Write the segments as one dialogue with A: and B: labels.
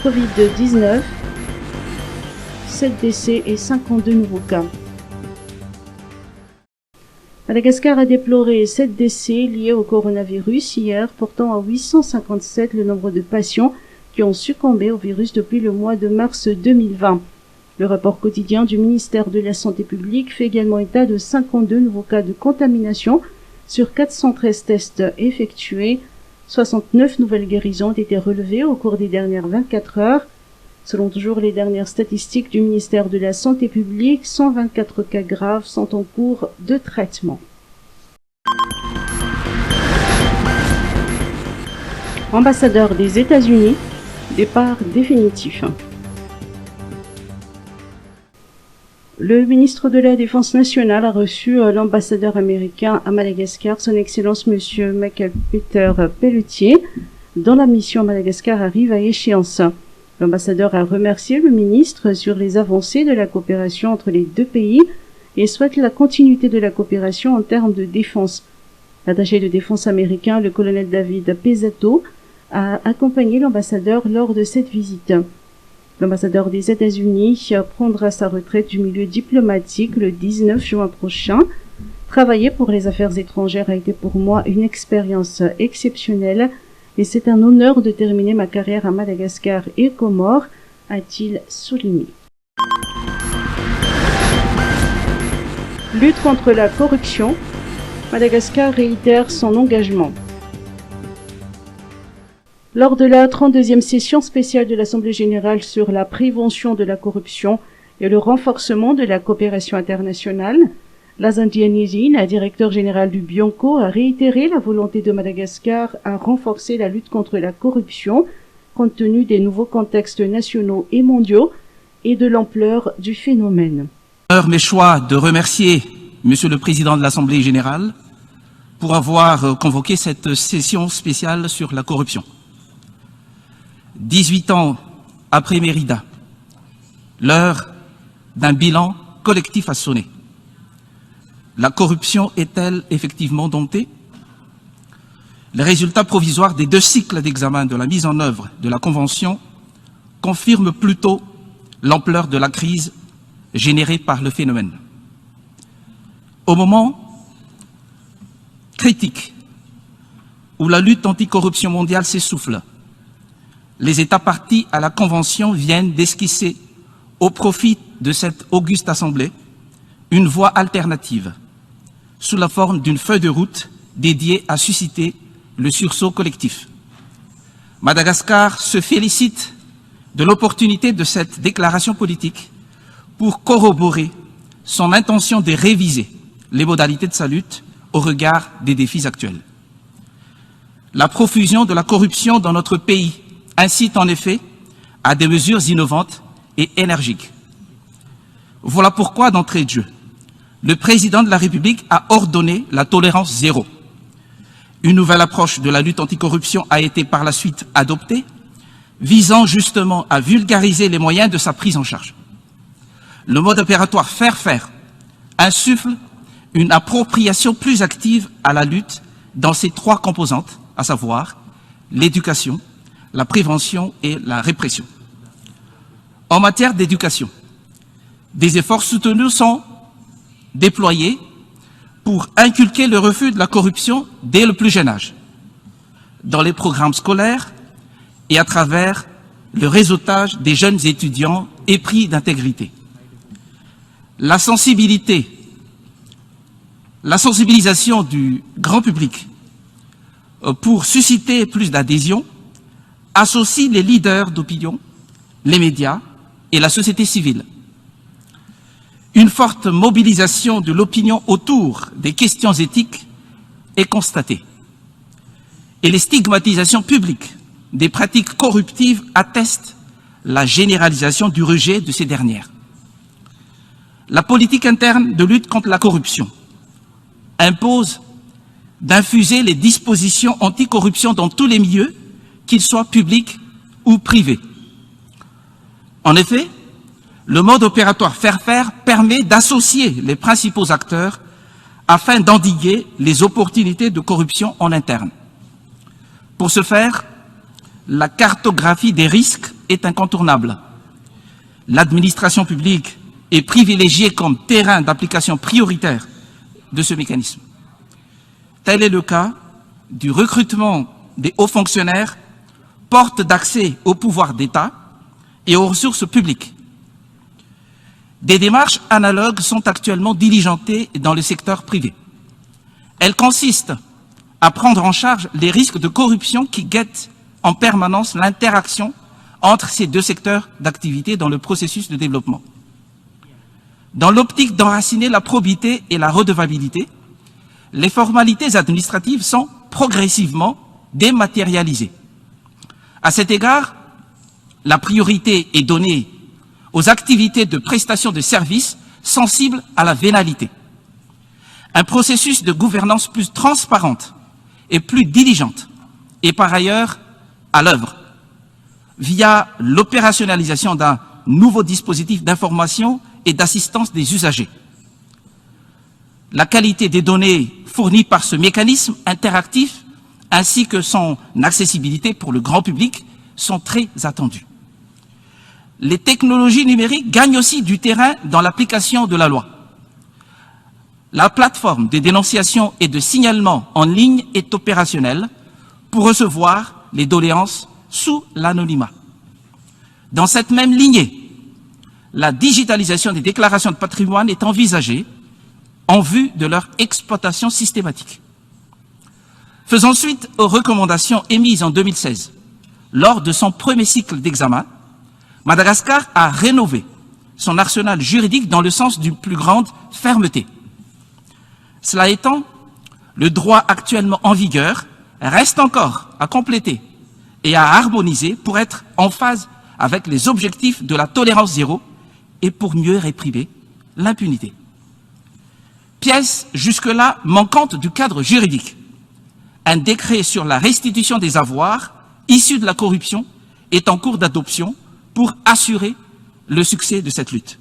A: Covid-19, 7 décès et 52 nouveaux cas. Madagascar a déploré 7 décès liés au coronavirus hier, portant à 857 le nombre de patients qui ont succombé au virus depuis le mois de mars 2020. Le rapport quotidien du ministère de la Santé publique fait également état de 52 nouveaux cas de contamination sur 413 tests effectués. 69 nouvelles guérisons ont été relevées au cours des dernières 24 heures. Selon toujours les dernières statistiques du ministère de la Santé publique, 124 cas graves sont en cours de traitement. Ambassadeur des États-Unis, départ définitif. Le ministre de la Défense nationale a reçu l'ambassadeur américain à Madagascar, son Excellence Monsieur Michael Peter Pelletier, dont la mission à Madagascar arrive à échéance. L'ambassadeur a remercié le ministre sur les avancées de la coopération entre les deux pays et souhaite la continuité de la coopération en termes de défense. L'attaché de défense américain, le colonel David Pesato, a accompagné l'ambassadeur lors de cette visite. L'ambassadeur des États-Unis prendra sa retraite du milieu diplomatique le 19 juin prochain. Travailler pour les affaires étrangères a été pour moi une expérience exceptionnelle et c'est un honneur de terminer ma carrière à Madagascar et Comores, a-t-il souligné. Lutte contre la corruption. Madagascar réitère son engagement. Lors de la 32e session spéciale de l'Assemblée générale sur la prévention de la corruption et le renforcement de la coopération internationale, Lazan Dianisi, la directeur générale du Bianco, a réitéré la volonté de Madagascar à renforcer la lutte contre la corruption, compte tenu des nouveaux contextes nationaux et mondiaux et de l'ampleur du phénomène.
B: Mes choix de remercier Monsieur le Président de l'Assemblée générale pour avoir convoqué cette session spéciale sur la corruption. 18 ans après Mérida, l'heure d'un bilan collectif a sonné. La corruption est-elle effectivement domptée? Les résultats provisoires des 2 cycles d'examen de la mise en œuvre de la Convention confirment plutôt l'ampleur de la crise générée par le phénomène. Au moment critique où la lutte anticorruption mondiale s'essouffle, les États partis à la Convention viennent d'esquisser, au profit de cette auguste Assemblée, une voie alternative, sous la forme d'une feuille de route dédiée à susciter le sursaut collectif. Madagascar se félicite de l'opportunité de cette déclaration politique pour corroborer son intention de réviser les modalités de sa lutte au regard des défis actuels. La profusion de la corruption dans notre pays incite en effet à des mesures innovantes et énergiques. Voilà pourquoi, d'entrée de jeu, le Président de la République a ordonné la tolérance zéro. Une nouvelle approche de la lutte anticorruption a été par la suite adoptée, visant justement à vulgariser les moyens de sa prise en charge. Le mode opératoire faire-faire insuffle une appropriation plus active à la lutte dans ses 3 composantes, à savoir l'éducation, la prévention et la répression. En matière d'éducation, des efforts soutenus sont déployés pour inculquer le refus de la corruption dès le plus jeune âge, dans les programmes scolaires et à travers le réseautage des jeunes étudiants épris d'intégrité. La sensibilisation du grand public pour susciter plus d'adhésion associe les leaders d'opinion, les médias et la société civile. Une forte mobilisation de l'opinion autour des questions éthiques est constatée. Et les stigmatisations publiques des pratiques corruptives attestent la généralisation du rejet de ces dernières. La politique interne de lutte contre la corruption impose d'infuser les dispositions anticorruption dans tous les milieux, qu'ils soient publics ou privés. En effet, le mode opératoire faire-faire permet d'associer les principaux acteurs afin d'endiguer les opportunités de corruption en interne. Pour ce faire, la cartographie des risques est incontournable. L'administration publique est privilégiée comme terrain d'application prioritaire de ce mécanisme. Tel est le cas du recrutement des hauts fonctionnaires, porte d'accès au pouvoir d'État et aux ressources publiques. Des démarches analogues sont actuellement diligentées dans le secteur privé. Elles consistent à prendre en charge les risques de corruption qui guettent en permanence l'interaction entre ces deux secteurs d'activité dans le processus de développement. Dans l'optique d'enraciner la probité et la redevabilité, les formalités administratives sont progressivement dématérialisées. À cet égard, la priorité est donnée aux activités de prestation de services sensibles à la vénalité. Un processus de gouvernance plus transparente et plus diligente est par ailleurs à l'œuvre via l'opérationnalisation d'un nouveau dispositif d'information et d'assistance des usagers. La qualité des données fournies par ce mécanisme interactif ainsi que son accessibilité pour le grand public sont très attendues. Les technologies numériques gagnent aussi du terrain dans l'application de la loi. La plateforme de dénonciation et de signalement en ligne est opérationnelle pour recevoir les doléances sous l'anonymat. Dans cette même lignée, la digitalisation des déclarations de patrimoine est envisagée en vue de leur exploitation systématique. Faisant suite aux recommandations émises en 2016, lors de son premier cycle d'examen, Madagascar a rénové son arsenal juridique dans le sens d'une plus grande fermeté. Cela étant, le droit actuellement en vigueur reste encore à compléter et à harmoniser pour être en phase avec les objectifs de la tolérance zéro et pour mieux réprimer l'impunité. Pièce jusque-là manquante du cadre juridique, un décret sur la restitution des avoirs issus de la corruption est en cours d'adoption pour assurer le succès de cette lutte.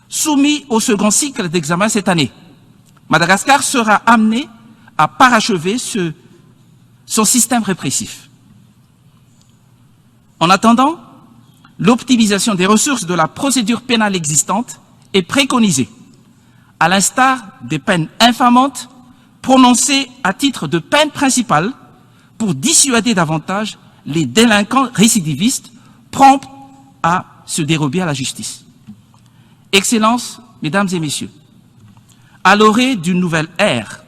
B: Soumis au second cycle d'examen cette année, Madagascar sera amené à parachever son système répressif. En attendant, l'optimisation des ressources de la procédure pénale existante est préconisée, à l'instar des peines infamantes prononcées à titre de peine principale pour dissuader davantage les délinquants récidivistes prompts à se dérober à la justice. Excellences, Mesdames et Messieurs, à l'orée d'une nouvelle ère,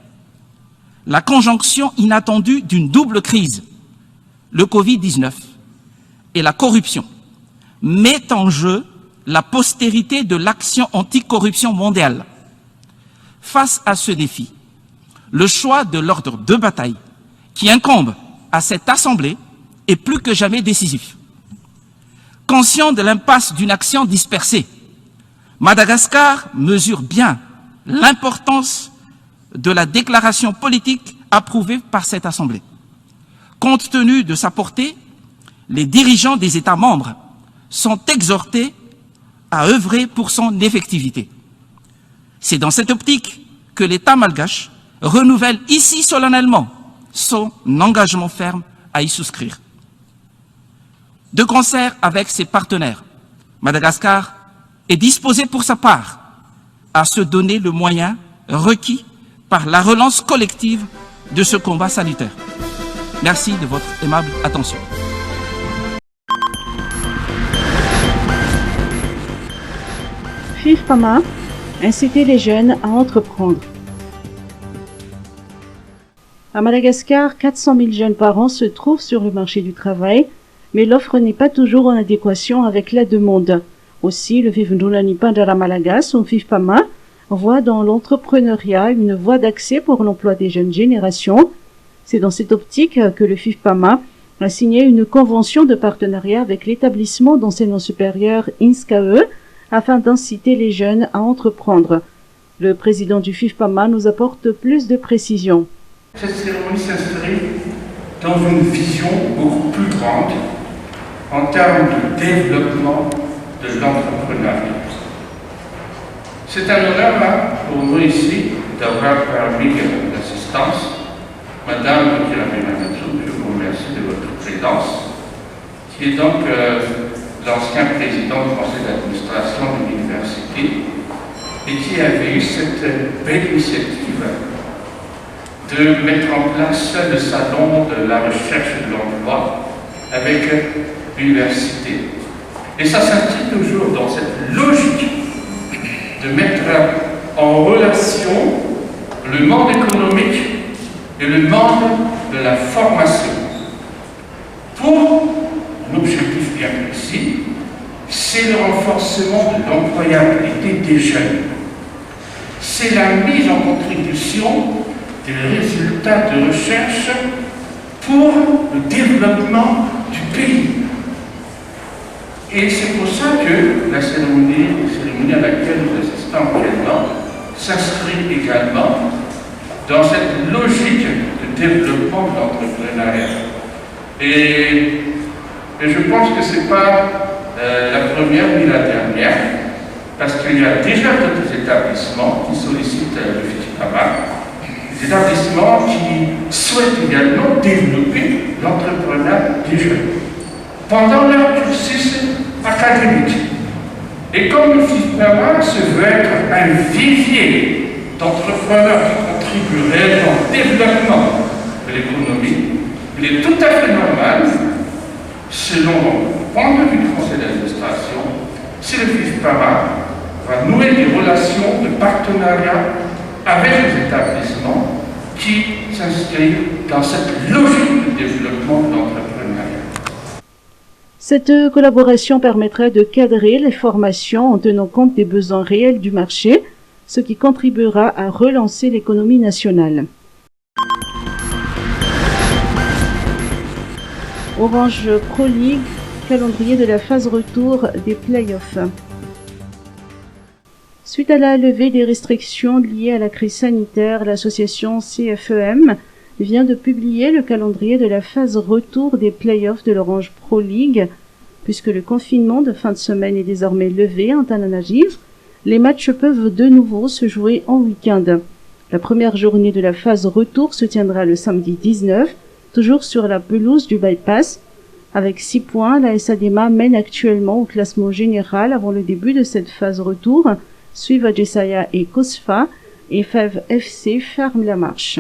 B: la conjonction inattendue d'une double crise, le Covid-19 et la corruption, met en jeu la postérité de l'action anticorruption mondiale. Face à ce défi, le choix de l'ordre de bataille qui incombe à cette Assemblée est plus que jamais décisif. Conscient de l'impasse d'une action dispersée, Madagascar mesure bien l'importance de la déclaration politique approuvée par cette Assemblée. Compte tenu de sa portée, les dirigeants des États membres sont exhortés à œuvrer pour son effectivité. C'est dans cette optique que l'État malgache renouvelle ici solennellement son engagement ferme à y souscrire. De concert avec ses partenaires, Madagascar est disposé pour sa part à se donner le moyen requis par la relance collective de ce combat salutaire. Merci de votre aimable attention.
A: FIFPAMA, inciter les jeunes à entreprendre. À Madagascar, 400 000 jeunes par an se trouvent sur le marché du travail, mais l'offre n'est pas toujours en adéquation avec la demande. Aussi, le Vivundunanipa de la Malagas, ou FIFPAMA, voit dans l'entrepreneuriat une voie d'accès pour l'emploi des jeunes générations. C'est dans cette optique que le FIFPAMA a signé une convention de partenariat avec l'établissement d'enseignement supérieur INSCAE afin d'inciter les jeunes à entreprendre. Le président du FIFPAMA nous apporte plus de précisions.
C: Cette cérémonie s'inscrit dans une vision beaucoup plus grande en termes de développement de l'entrepreneuriat. C'est un honneur pour nous ici d'avoir permis l'assistance. Madame Kirabinamatsu, je vous remercie de votre présence. qui est donc l'ancien président du conseil d'administration de l'université, et qui avait eu cette belle initiative de mettre en place le salon de la recherche et de l'emploi avec l'université. Et ça s'inscrit toujours dans cette logique de mettre en relation le monde économique et le monde de la formation pour un objectif bien précis, c'est le renforcement de l'employabilité des jeunes. C'est la mise en contribution des résultats de recherche pour le développement du pays. Et c'est pour ça que la cérémonie à laquelle nous assistons actuellement s'inscrit également dans cette logique de développement de l'entrepreneuriat. Et je pense que ce n'est pas la première ni la dernière, parce qu'il y a déjà d'autres établissements qui sollicitent le FIFPAMA, des établissements qui souhaitent également développer l'entrepreneuriat des jeunes pendant leur cursus académique. Et comme le FIFPAMA se veut être un vivier d'entrepreneurs qui contribuent réellement au développement de l'économie, il est tout à fait normal, selon le point de vue du conseil d'administration, si le FIFPAMA va nouer des relations de partenariat avec les établissements qui s'inscrivent dans cette logique de développement de l'entrepreneuriat.
A: Cette collaboration permettrait de cadrer les formations en tenant compte des besoins réels du marché, ce qui contribuera à relancer l'économie nationale. Orange Pro League, calendrier de la phase retour des playoffs. Suite à la levée des restrictions liées à la crise sanitaire, l'association CFEM vient de publier le calendrier de la phase retour des playoffs de l'Orange Pro League. Puisque le confinement de fin de semaine est désormais levé en Tananarive, les matchs peuvent de nouveau se jouer en week-end. La première journée de la phase retour se tiendra le samedi 19, toujours sur la pelouse du Bypass. Avec 6 points, la SADEMA mène actuellement au classement général avant le début de cette phase retour. Suivent Jessaya et Kosfa, et FEV FC ferme la marche.